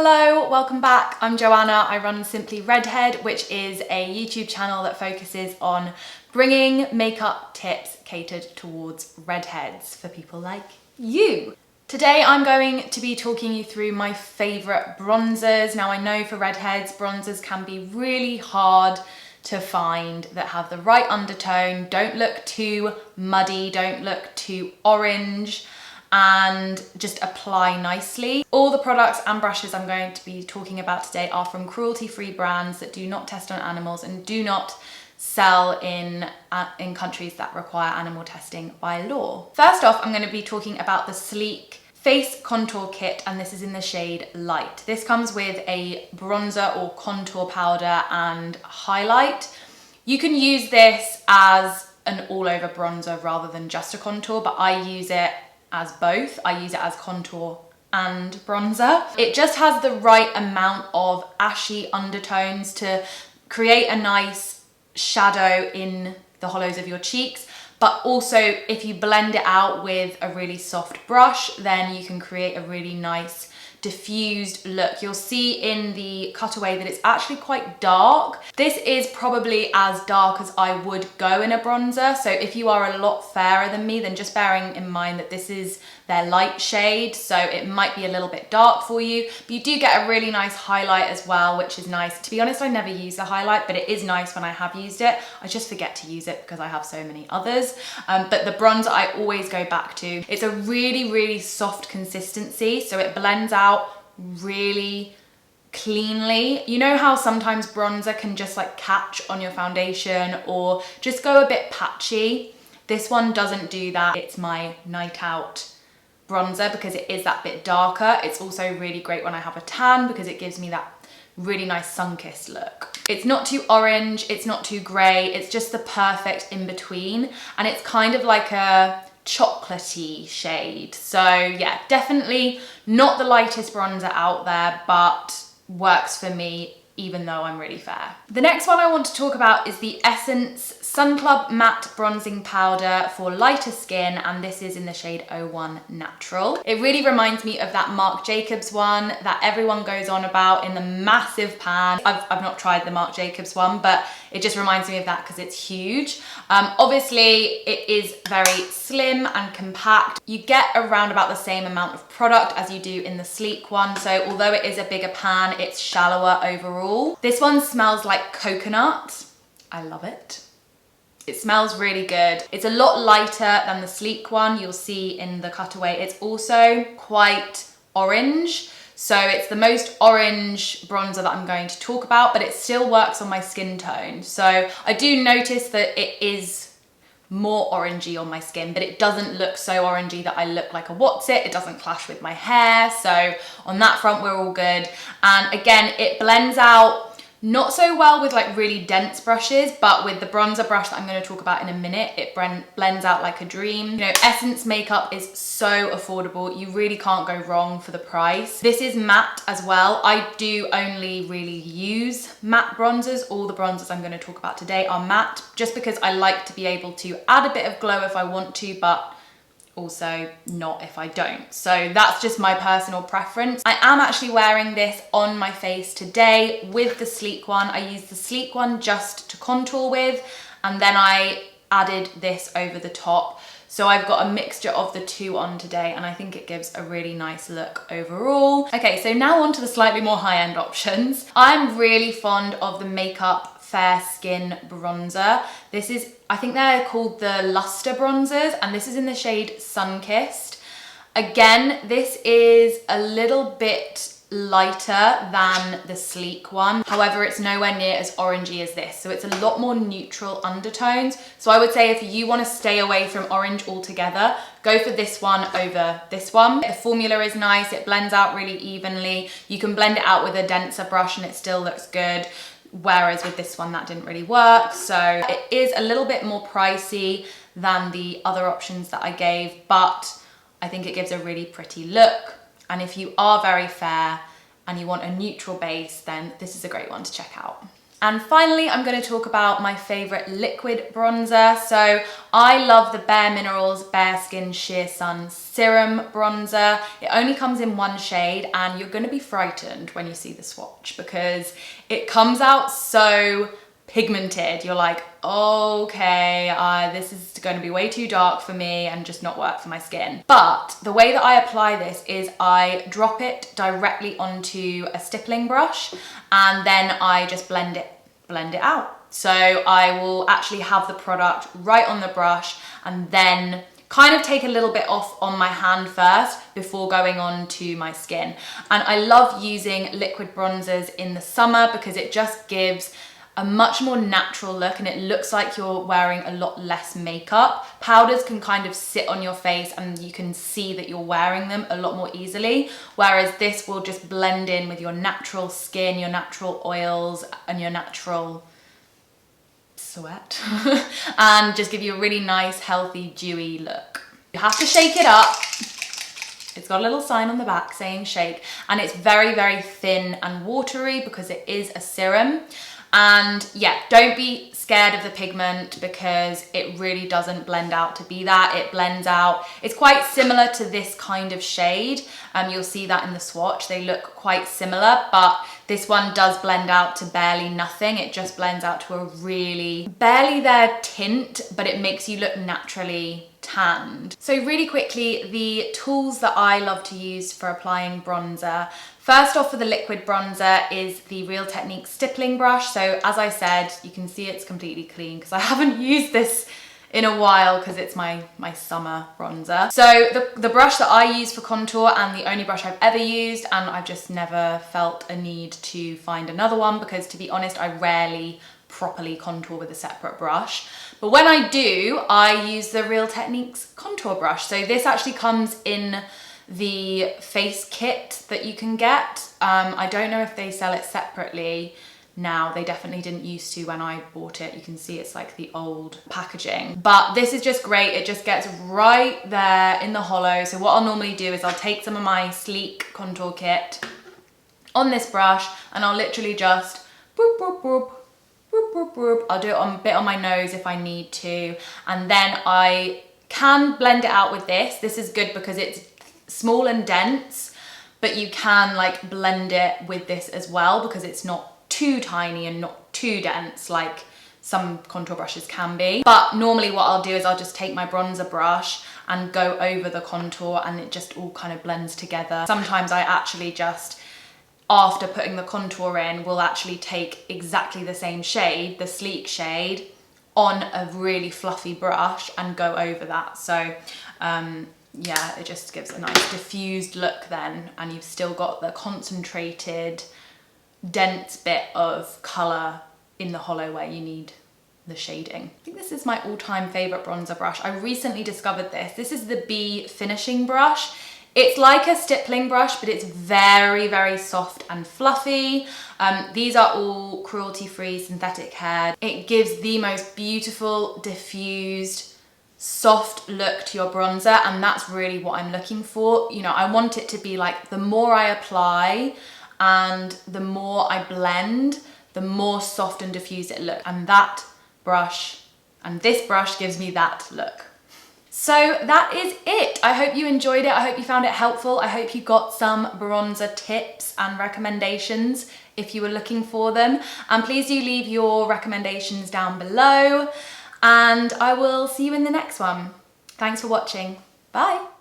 Hello, welcome back. I'm Joanna. I run Simply Redhead, which is a YouTube channel that focuses on bringing makeup tips catered towards redheads for people like you. Today I'm going to be talking you through my favourite bronzers. Now I know for redheads, bronzers can be really hard to find that have the right undertone, don't look too muddy, don't look too orange, and just apply nicely. All the products and brushes I'm going to be talking about today are from cruelty-free brands that do not test on animals and do not sell in countries that require animal testing by law. First off, I'm going to be talking about the Sleek Face Contour Kit, and this is in the shade Light. This comes with a bronzer or contour powder and highlight. You can use this as an all-over bronzer rather than just a contour, but I use it as both. I use it as contour and bronzer. It just has the right amount of ashy undertones to create a nice shadow in the hollows of your cheeks, but also if you blend it out with a really soft brush, then you can create a really nice diffused look. You'll see in the cutaway that it's actually quite dark. This is probably as dark as I would go in a bronzer, so if you are a lot fairer than me, then just bearing in mind that this is their light shade, so it might be a little bit dark for you, but you do get a really nice highlight as well, which is nice. To be honest, I never use the highlight, but it is nice when I have used it. I just forget to use it because I have so many others, but the bronzer I always go back to. It's a really soft consistency, so it blends out really cleanly. You know how sometimes bronzer can just like catch on your foundation or just go a bit patchy? This one doesn't do that. It's my night out bronzer because it is that bit darker. It's also really great when I have a tan because it gives me that really nice sun-kissed look. It's not too orange, it's not too grey, it's just the perfect in between, and it's kind of like a chocolatey shade. So yeah, definitely not the lightest bronzer out there, but works for me even though I'm really fair. The next one I want to talk about is the Essence Sun Club Matte Bronzing Powder for lighter skin, and this is in the shade 01 Natural. It really reminds me of that Marc Jacobs one that everyone goes on about in the massive pan. I've not tried the Marc Jacobs one, but it just reminds me of that because it's huge. Obviously, it is very slim and compact. You get around about the same amount of product as you do in the Sleek one, so although it is a bigger pan, it's shallower overall. This one smells like coconut. I love it. It smells really good. It's a lot lighter than the Sleek one. You'll see in the cutaway. It's also quite orange. So it's the most orange bronzer that I'm going to talk about, but it still works on my skin tone. So I do notice that it is more orangey on my skin, but it doesn't look so orangey that I look like a what's it. It doesn't clash with my hair. So on that front, we're all good. And again, it blends out not so well with like really dense brushes, but with the bronzer brush that I'm going to talk about in a minute, it blends out like a dream. You know, Essence makeup is so affordable. You really can't go wrong for the price. This is matte as well. I do only really use matte bronzers. All the bronzers I'm going to talk about today are matte, just because I like to be able to add a bit of glow if I want to, but also not if I don't. So that's just my personal preference. I am actually wearing this on my face today with the Sleek one. I used the Sleek one just to contour with, and then I added this over the top. So I've got a mixture of the two on today, and I think it gives a really nice look overall. Okay, so now on to the slightly more high-end options. I'm really fond of the Makeup Fair Skin bronzer. This is, I think they're called the Lustre bronzers, and this is in the shade Sunkissed. Again, this is a little bit lighter than the Sleek one. However, it's nowhere near as orangey as this. So it's a lot more neutral undertones. So I would say if you want to stay away from orange altogether, go for this one over this one. The formula is nice. It blends out really evenly. You can blend it out with a denser brush and it still looks good. Whereas with this one, that didn't really work. So it is a little bit more pricey than the other options that I gave, but I think it gives a really pretty look. And if you are very fair and you want a neutral base, then this is a great one to check out. And finally, I'm going to talk about my favorite liquid bronzer. So I love the BareMinerals Bare Skin Sheer Sun Serum Bronzer. It only comes in one shade, and you're going to be frightened when you see the swatch because it comes out so pigmented. You're like, okay, this is going to be way too dark for me and just not work for my skin. But the way that I apply this is I drop it directly onto a stippling brush, and then I just blend it out. So I will actually have the product right on the brush and then kind of take a little bit off on my hand first before going on to my skin. And I love using liquid bronzers in the summer because it just gives a much more natural look and it looks like you're wearing a lot less makeup. Powders can kind of sit on your face and you can see that you're wearing them a lot more easily, whereas this will just blend in with your natural skin, your natural oils and your natural sweat and just give you a really nice, healthy, dewy look. You have to shake it up. It's got a little sign on the back saying shake, and it's very, very thin and watery because it is a serum. And yeah, don't be scared of the pigment because it really doesn't blend out to be that. It blends out. It's quite similar to this kind of shade. You'll see that in the swatch. They look quite similar, but this one does blend out to barely nothing. It just blends out to a really barely there tint, but it makes you look naturally tanned. So really quickly, the tools that I love to use for applying bronzer. First off, for the liquid bronzer is the Real Technique stippling brush. So as I said, you can see it's completely clean because I haven't used this in a while because it's my summer bronzer. So the brush that I use for contour, and the only brush I've ever used, and I've just never felt a need to find another one because, to be honest, I rarely properly contour with a separate brush. But when I do, I use the Real Techniques contour brush. So this actually comes in the face kit that you can get. I don't know if they sell it separately now. They definitely didn't used to when I bought it. You can see it's like the old packaging, but this is just great. It just gets right there in the hollow. So what I'll normally do is I'll take some of my sleek contour kit on this brush and I'll literally just boop, boop, boop, boop, boop, boop. I'll do it a bit on my nose if I need to, and then I can blend it out with this. This is good because it's small and dense, but you can like blend it with this as well because it's not too tiny and not too dense like some contour brushes can be. But normally what I'll do is I'll just take my bronzer brush and go over the contour and it just all kind of blends together. Sometimes I actually just, after putting the contour in, will actually take exactly the same shade, the sleek shade, on a really fluffy brush and go over that. So yeah, it just gives a nice diffused look then, and you've still got the concentrated, dense bit of colour in the hollow where you need the shading. I think this is my all-time favourite bronzer brush. I recently discovered this. This is the B finishing brush. It's like a stippling brush, but it's very, very soft and fluffy. These are all cruelty-free synthetic hair. It gives the most beautiful, diffused, soft look to your bronzer, and that's really what I'm looking for. You know, I want it to be like the more I apply and the more I blend, the more soft and diffused it looks. And that brush and this brush gives me that look. So that is it. I hope you enjoyed it. I hope you found it helpful. I hope you got some bronzer tips and recommendations if you were looking for them. And please do leave your recommendations down below. And I will see you in the next one. Thanks for watching. Bye.